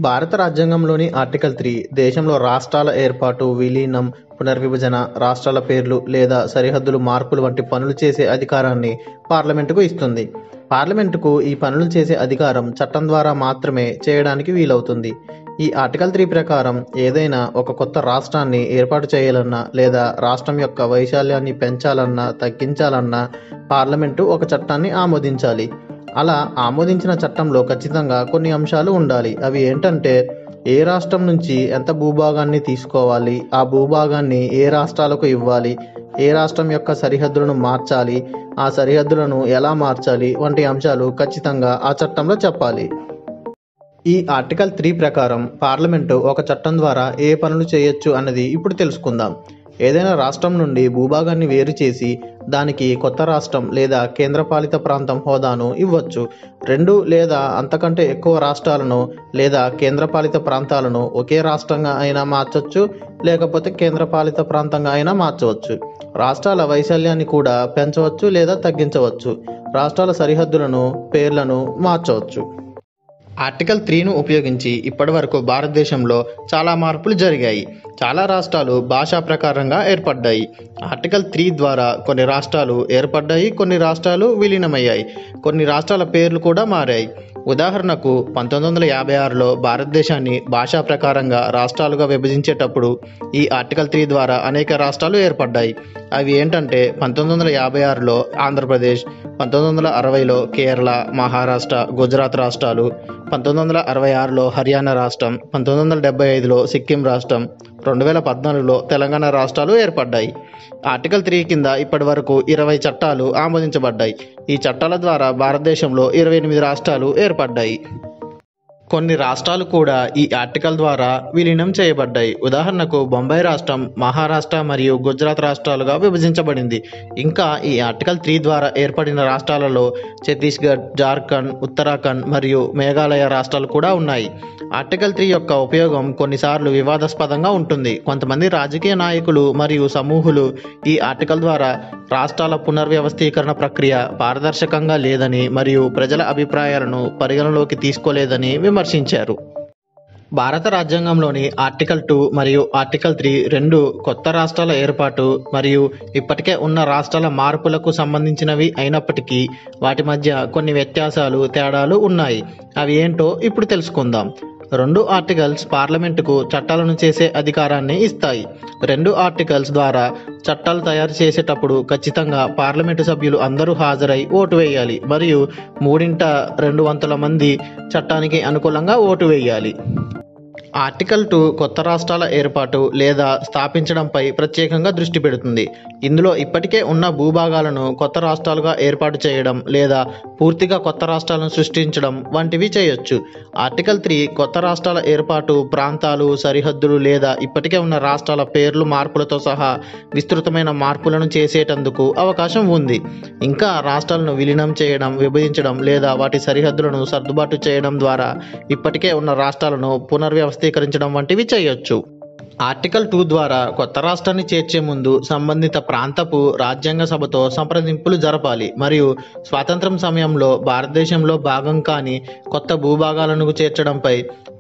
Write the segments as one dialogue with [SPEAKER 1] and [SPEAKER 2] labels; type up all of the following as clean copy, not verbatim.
[SPEAKER 1] భారత రాజ్యాంగంలోని ఆర్టికల్ 3 దేశంలో రాష్ట్రాల ఏర్పాటు, విలీనం, పునర్విభజన, రాష్ట్రాల పేర్లు లేదా సరిహద్దులు మార్పులు వంటి పనులు చేసే అధికారాన్ని పార్లమెంటుకు ఇస్తుంది. పార్లమెంటుకు ఈ పనులు చేసే అధికారం చట్టం ద్వారా మాత్రమే చేయడానికి వీలవుతుంది. ఈ ఆర్టికల్ 3 ప్రకారం ఏదైనా ఒక కొత్త రాష్ట్రాన్ని ఏర్పాటు చేయాలన్నా లేదా రాష్ట్రం యొక్క వైశాల్యాన్ని పెంచాలన్నా తగ్గించాలన్నా పార్లమెంటు ఒక చట్టాన్ని ఆమోదించాలి. అలా ఆమోదించిన చట్టంలో ఖచ్చితంగా కొన్ని అంశాలు ఉండాలి. అవి ఏంటంటే, ఏ రాష్ట్రం నుంచి ఎంత భూభాగాన్ని తీసుకోవాలి, ఆ భూభాగాన్ని ఏ రాష్ట్రాలకు ఇవ్వాలి, ఏ రాష్ట్రం యొక్క సరిహద్దులను మార్చాలి, ఆ సరిహద్దులను ఎలా మార్చాలి వంటి అంశాలు ఖచ్చితంగా ఆ చట్టంలో చెప్పాలి. ఈ ఆర్టికల్ 3 ప్రకారం పార్లమెంటు ఒక చట్టం ద్వారా ఏ పనులు చేయొచ్చు అన్నది ఇప్పుడు తెలుసుకుందాం. ఏదైనా రాష్ట్రం నుండి భూభాగాన్ని వేరు చేసి దానికి కొత్త రాష్ట్రం లేదా కేంద్రపాలిత ప్రాంతం హోదాను ఇవ్వచ్చు. 2 లేదా అంతకంటే ఎక్కువ రాష్ట్రాలను లేదా కేంద్రపాలిత ప్రాంతాలను ఒకే రాష్ట్రంగా అయినా మార్చవచ్చు, లేకపోతే కేంద్రపాలిత ప్రాంతంగా అయినా మార్చవచ్చు. రాష్ట్రాల వైశాల్యాన్ని కూడా పెంచవచ్చు లేదా తగ్గించవచ్చు. రాష్ట్రాల సరిహద్దులను, పేర్లను మార్చవచ్చు. ఆర్టికల్ 3ను ఉపయోగించి ఇప్పటివరకు భారతదేశంలో చాలా మార్పులు జరిగాయి. చాలా రాష్ట్రాలు భాషా ప్రకారంగా ఏర్పడ్డాయి. ఆర్టికల్ 3 ద్వారా కొన్ని రాష్ట్రాలు ఏర్పడ్డాయి, కొన్ని రాష్ట్రాలు విలీనమయ్యాయి, కొన్ని రాష్ట్రాల పేర్లు కూడా మారాయి. ఉదాహరణకు 1956లో భారతదేశాన్ని భాషా ప్రకారంగా రాష్ట్రాలుగా విభజించేటప్పుడు ఈ ఆర్టికల్ 3 ద్వారా అనేక రాష్ట్రాలు ఏర్పడ్డాయి. అవి ఏంటంటే 1956లో ఆంధ్రప్రదేశ్, 1960లో కేరళ, మహారాష్ట్ర, గుజరాత్ రాష్ట్రాలు, 1966లో హర్యానా రాష్ట్రం, 1975లో సిక్కిం రాష్ట్రం, 2014లో తెలంగాణ రాష్ట్రాలు ఏర్పడ్డాయి. ఆర్టికల్ 3 కింద ఇప్పటి వరకు 20 చట్టాలు ఆమోదించబడ్డాయి. ఈ చట్టాల ద్వారా భారతదేశంలో 28 రాష్ట్రాలు ఏర్పడ్డాయి. కొన్ని రాష్ట్రాలు కూడా ఈ ఆర్టికల్ ద్వారా విలీనం చేయబడ్డాయి. ఉదాహరణకు బొంబాయి రాష్ట్రం మహారాష్ట్ర మరియు గుజరాత్ రాష్ట్రాలుగా విభజించబడింది. ఇంకా ఈ ఆర్టికల్ 3 ద్వారా ఏర్పడిన రాష్ట్రాలలో ఛత్తీస్గఢ్, జార్ఖండ్, ఉత్తరాఖండ్ మరియు మేఘాలయ రాష్ట్రాలు కూడా ఉన్నాయి. ఆర్టికల్ 3 యొక్క ఉపయోగం కొన్నిసార్లు వివాదాస్పదంగా ఉంటుంది. కొంతమంది రాజకీయ నాయకులు మరియు సమూహాలు ఈ ఆర్టికల్ ద్వారా రాష్ట్రాల పునర్వ్యవస్థీకరణ ప్రక్రియ పారదర్శకంగా లేదని మరియు ప్రజల అభిప్రాయాలను పరిగణలోకి తీసుకోలేదని విమర్శించారు. భారత రాజ్యాంగంలోని ఆర్టికల్ 2 మరియు ఆర్టికల్ 3 రెండు కొత్త రాష్ట్రాల ఏర్పాటు మరియు ఇప్పటికే ఉన్న రాష్ట్రాల మార్పులకు సంబంధించినవి అయినప్పటికీ వాటి మధ్య కొన్ని వ్యత్యాసాలు, తేడాలు ఉన్నాయి. అవి ఏంటో ఇప్పుడు తెలుసుకుందాం. 2 ఆర్టికల్స్ పార్లమెంటుకు చట్టాలను చేసే అధికారాన్ని ఇస్తాయి. 2 ఆర్టికల్స్ ద్వారా చట్టాలు తయారు చేసేటప్పుడు ఖచ్చితంగా పార్లమెంటు సభ్యులు అందరూ హాజరై ఓటు వేయాలి మరియు 3/2 మంది చట్టానికి అనుకూలంగా ఓటు వేయాలి. ఆర్టికల్ 2 కొత్త రాష్ట్రాల ఏర్పాటు లేదా స్థాపించడంపై ప్రత్యేకంగా దృష్టి పెడుతుంది. ఇందులో ఇప్పటికే ఉన్న భూభాగాలను కొత్త రాష్ట్రాలుగా ఏర్పాటు చేయడం లేదా పూర్తిగా కొత్త రాష్ట్రాలను సృష్టించడం వంటివి చేయొచ్చు. ఆర్టికల్ 3 కొత్త రాష్ట్రాల ఏర్పాటు, ప్రాంతాలు, సరిహద్దులు లేదా ఇప్పటికే ఉన్న రాష్ట్రాల పేర్లు మార్పులతో సహా విస్తృతమైన మార్పులను చేసేటందుకు అవకాశం ఉంది. ఇంకా రాష్ట్రాలను విలీనం చేయడం, విభజించడం లేదా వాటి సరిహద్దులను సర్దుబాటు చేయడం ద్వారా ఇప్పటికే ఉన్న రాష్ట్రాలను పునర్వ్యవస్థీకరించడం వంటివి చేయొచ్చు. ఆర్టికల్ 2 ద్వారా కొత్త రాష్ట్రాన్ని చేర్చే ముందు సంబంధిత ప్రాంతపు రాజ్యాంగ సభతో సంప్రదింపులు జరపాలి మరియు స్వాతంత్ర్యం సమయంలో భారతదేశంలో భాగం కాని కొత్త భూభాగాలను చేర్చడంపై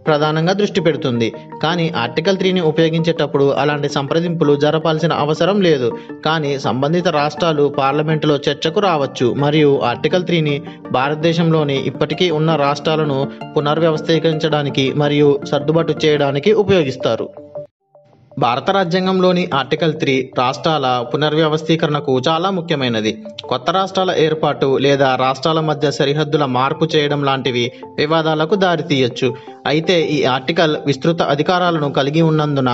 [SPEAKER 1] ప్రధానంగా దృష్టి పెడుతుంది. కానీ ఆర్టికల్ 3ని ఉపయోగించేటప్పుడు అలాంటి సంప్రదింపులు జరపాల్సిన అవసరం లేదు. కానీ సంబంధిత రాష్ట్రాలు పార్లమెంటులో చర్చకు రావచ్చు మరియు ఆర్టికల్ 3ని భారతదేశంలోని ఇప్పటికీ ఉన్న రాష్ట్రాలను పునర్వ్యవస్థీకరించడానికి మరియు సర్దుబాటు చేయడానికి ఉపయోగిస్తారు. భారత రాజ్యాంగంలోని ఆర్టికల్ 3 రాష్ట్రాల పునర్వ్యవస్థీకరణకు చాలా ముఖ్యమైనది. కొత్త రాష్ట్రాల ఏర్పాటు లేదా రాష్ట్రాల మధ్య సరిహద్దుల మార్పు చేయడం లాంటివి వివాదాలకు దారితీయొచ్చు. అయితే ఈ ఆర్టికల్ విస్తృత అధికారాలను కలిగి ఉన్నందున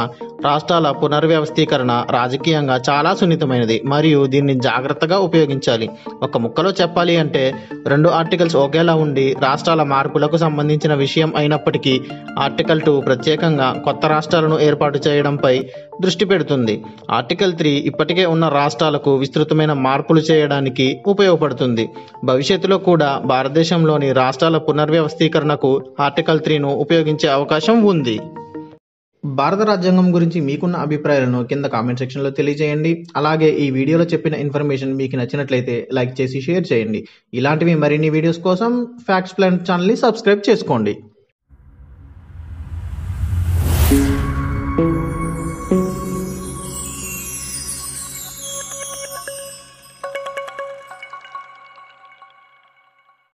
[SPEAKER 1] రాష్ట్రాల పునర్వ్యవస్థీకరణ రాజకీయంగా చాలా సున్నితమైనది మరియు దీన్ని జాగ్రత్తగా ఉపయోగించాలి. ఒక ముక్కలో చెప్పాలి అంటే 2 ఆర్టికల్స్ ఒకేలా ఉండి రాష్ట్రాల మార్పులకు సంబంధించిన విషయం అయినప్పటికీ ఆర్టికల్ 2 ప్రత్యేకంగా కొత్త రాష్ట్రాలను ఏర్పాటు చేయడంపై దృష్టి పెడుతుంది. ఆర్టికల్ 3 ఇప్పటికే ఉన్న రాష్ట్రాలకు విస్తృతమైన మార్పులు చేయడానికి ఉపయోగపడుతుంది. భవిష్యత్తులో కూడా భారతదేశంలోని రాష్ట్రాల పునర్వ్యవస్థీకరణకు ఆర్టికల్ 3ను ఉపయోగించే అవకాశం ఉంది. భారత రాజ్యాంగం గురించి మీకున్న అభిప్రాయాలను కింద కామెంట్ సెక్షన్లో తెలియజేయండి. అలాగే ఈ వీడియోలో చెప్పిన ఇన్ఫర్మేషన్ మీకు నచ్చినట్లయితే లైక్ చేసి షేర్ చేయండి. ఇలాంటివి మరిన్ని వీడియోస్ కోసం ఫ్యాక్ట్స్ ప్లాన్ ఛానల్ని సబ్స్క్రైబ్ చేసుకోండి.